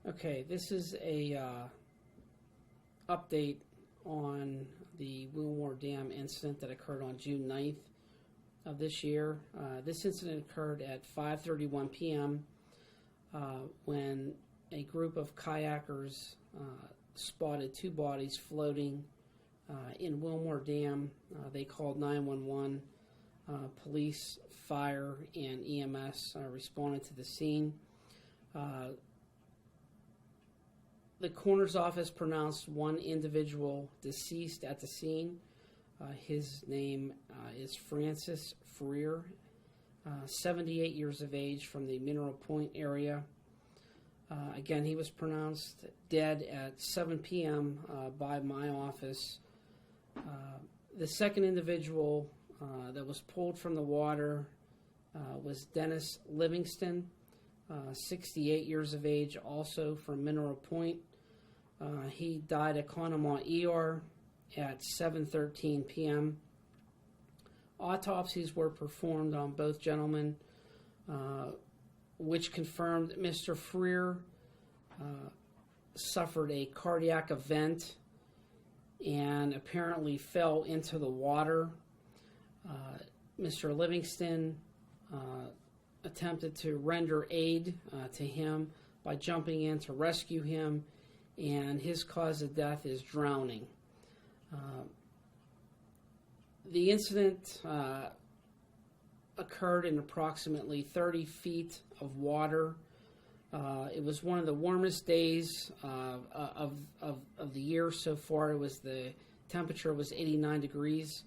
Okay, this is a update on the Wilmore Dam incident that occurred on June 9th of this year. This incident occurred at 5:31 p.m. When a group of kayakers spotted two bodies floating in Wilmore Dam. They called 911. Police, fire, and EMS responded to the scene. The coroner's office pronounced one individual deceased at the scene. His name is Francis Freer, 78 years of age, from the Mineral Point area. Again, he was pronounced dead at 7 p.m. By my office. The second individual that was pulled from the water was Dennis Livingston, 68 years of age, also from Mineral Point. He died at Conemaugh ER at 7:13 p.m. Autopsies were performed on both gentlemen, which confirmed that Mr. Freer suffered a cardiac event and apparently fell into the water. Mr. Livingston attempted to render aid to him by jumping in to rescue him, and his cause of death is drowning. The incident occurred in approximately 30 feet of water. It was one of the warmest days of the year so far. The temperature was 89 degrees.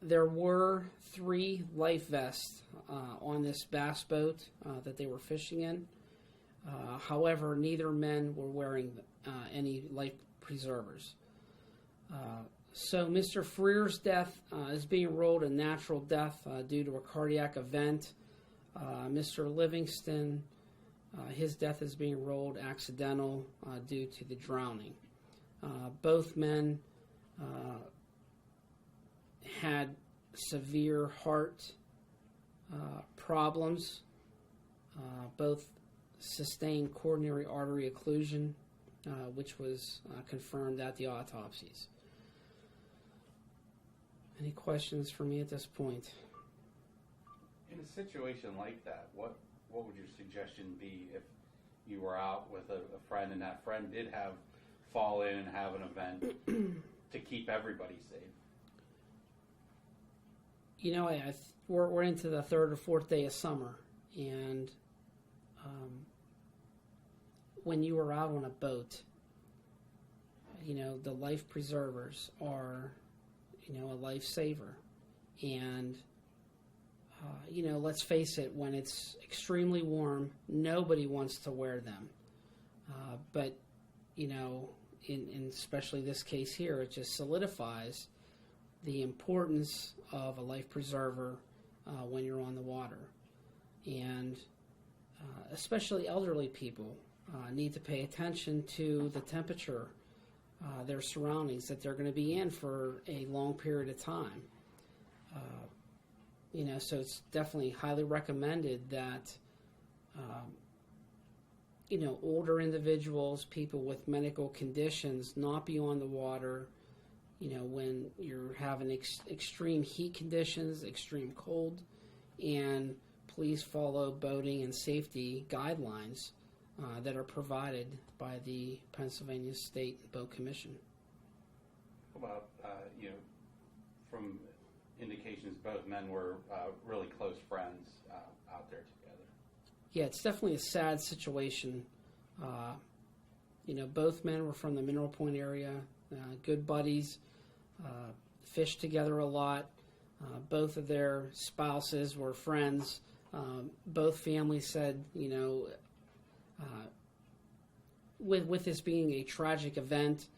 There were 3 life vests on this bass boat that they were fishing in. However, neither men were wearing any life preservers. So Mr. Freer's death is being ruled a natural death due to a cardiac event. Mr. Livingston, his death is being ruled accidental due to the drowning. Both men had severe heart problems. Both sustained coronary artery occlusion, which was confirmed at the autopsies. Any questions for me at this point? In a situation like that, what would your suggestion be if you were out with a friend and that friend did fall in and have an event to keep everybody safe? You know, we're into the 3rd or 4th day of summer, and when you are out on a boat, the life preservers are, a lifesaver. And, let's face it, when it's extremely warm, nobody wants to wear them. But, in especially this case here, it just solidifies the importance of a life preserver when you're on the water. And especially elderly people need to pay attention to the temperature, their surroundings that they're going to be in for a long period of time. So it's definitely highly recommended that, older individuals, people with medical conditions, not be on the water, when you're having extreme heat conditions, extreme cold, and please follow boating and safety guidelines that are provided by the Pennsylvania State Boat Commission. How about, from indications both men were really close friends out there together? Yeah, it's definitely a sad situation. Both men were from the Mineral Point area, good buddies, fished together a lot. Both of their spouses were friends. Both families said, with this being a tragic event,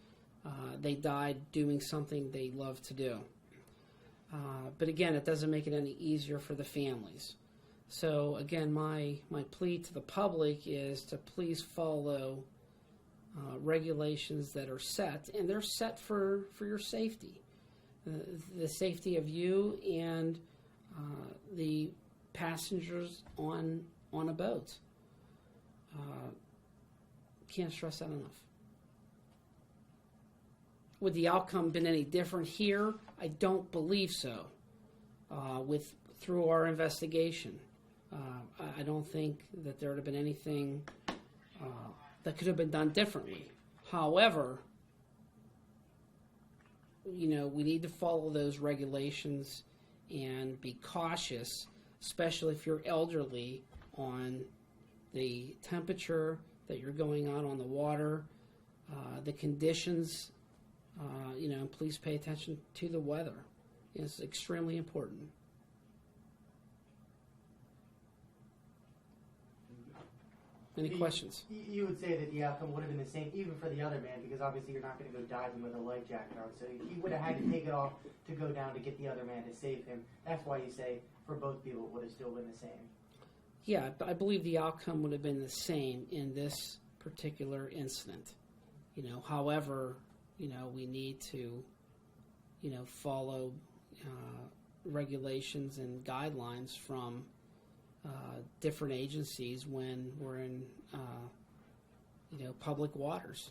they died doing something they love to do. But again, it doesn't make it any easier for the families. So again, my plea to the public is to please follow regulations that are set, and they're set for your safety, the safety of you and the passengers on on a boat. Can't stress that enough. Would the outcome been any different here? I don't believe so. Through our investigation, I don't think that there would have been anything that could have been done differently. However, we need to follow those regulations and be cautious, especially if you're elderly, on the temperature that you're going out on the water, the conditions, and please pay attention to the weather. It's extremely important. Any questions? You would say that the outcome would have been the same even for the other man, because obviously you're not going to go dive him with a life jacket on. So he would have had to take it off to go down to get the other man to save him. That's why you say for both people it would have still been the same. Yeah, I believe the outcome would have been the same in this particular incident. However, we need to, follow regulations and guidelines from different agencies when we're in, public waters.